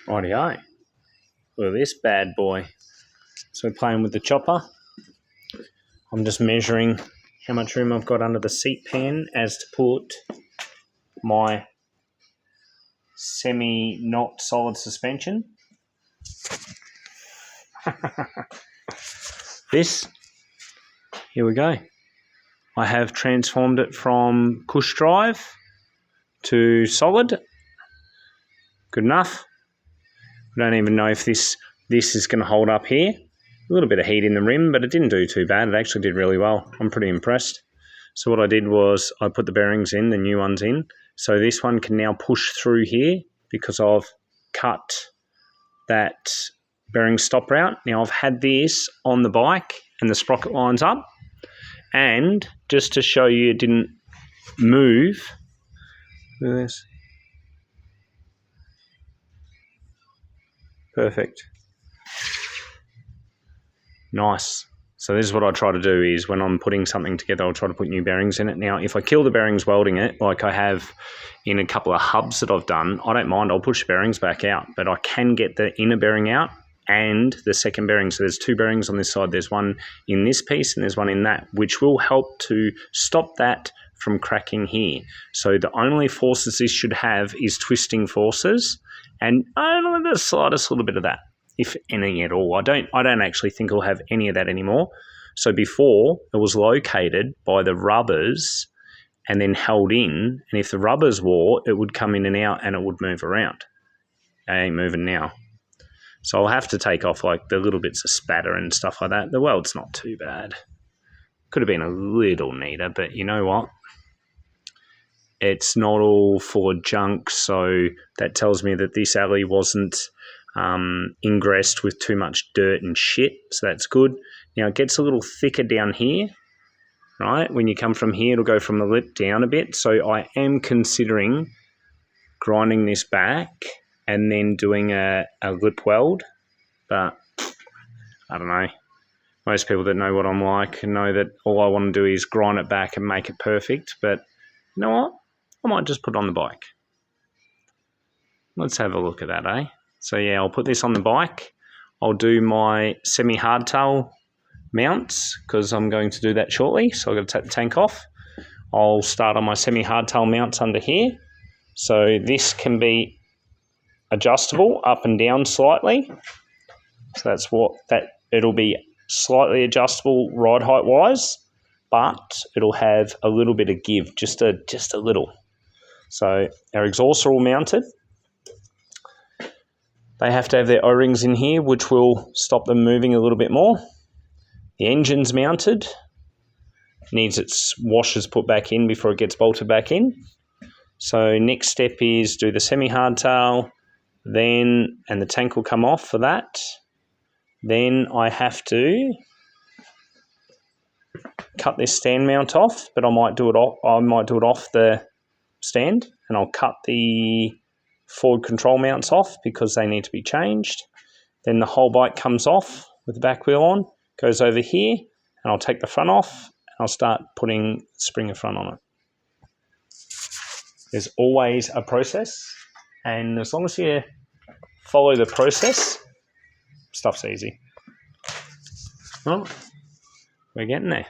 Rightio. Look at this bad boy. So playing with the chopper. I'm just measuring how much room I've got under the seat pan as to put my semi-not solid suspension. This, here we go. I have transformed it from push drive to solid. Good enough. I don't even know if this is going to hold up here. A little bit of heat in the rim, but it didn't do too bad. It actually did really well. I'm pretty impressed. So what I did was I put the bearings in, the new ones in. So this one can now push through here because I've cut that bearing stopper out. Now I've had this on the bike and the sprocket lines up. And just to show you it didn't move, look at this. Perfect. Nice. So this is what I try to do is when I'm putting something together, I'll try to put new bearings in it. Now, if I kill the bearings welding it, like I have in a couple of hubs that I've done, I don't mind. I'll push the bearings back out, but I can get the inner bearing out and the second bearing. So there's two bearings on this side. There's one in this piece and there's one in that, which will help to stop that from cracking here. So the only forces this should have is twisting forces, and only the slightest little bit of that, if any at all. I don't actually think it'll have any of that anymore. So before, it was located by the rubbers and then held in, and if the rubbers wore, it would come in and out and it would move around. It ain't moving now. So I'll have to take off like the little bits of spatter and stuff like that. The weld's not too bad. Could have been a little neater, but you know what? It's not all full of junk, so that tells me that this alley wasn't ingressed with too much dirt and shit, so that's good. Now it gets a little thicker down here, right? When you come from here, it'll go from the lip down a bit, so I am considering grinding this back and then doing a lip weld, but I don't know. Most people that know what I'm like know that all I want to do is grind it back and make it perfect, but you know what? I might just put it on the bike. Let's have a look at that, eh? So yeah, I'll put this on the bike. I'll do my semi-hardtail mounts because I'm going to do that shortly. So I've got to take the tank off. I'll start on my semi-hardtail mounts under here. So this can be adjustable up and down slightly. So that's it'll be slightly adjustable ride height wise, but it'll have a little bit of give, just a little. So our exhausts are all mounted. They have to have their O-rings in here, which will stop them moving a little bit more. The engine's mounted. Needs its washers put back in before it gets bolted back in. So next step is do the semi-hardtail, and the tank will come off for that. Then I have to cut this stand mount off, but I might do it off the stand, and I'll cut the forward control mounts off because they need to be changed. Then the whole bike comes off with the back wheel on, goes over here, and I'll take the front off and I'll start putting Springer front on it. There's always a process, and as long as you follow the process, stuff's easy. Well, we're getting there.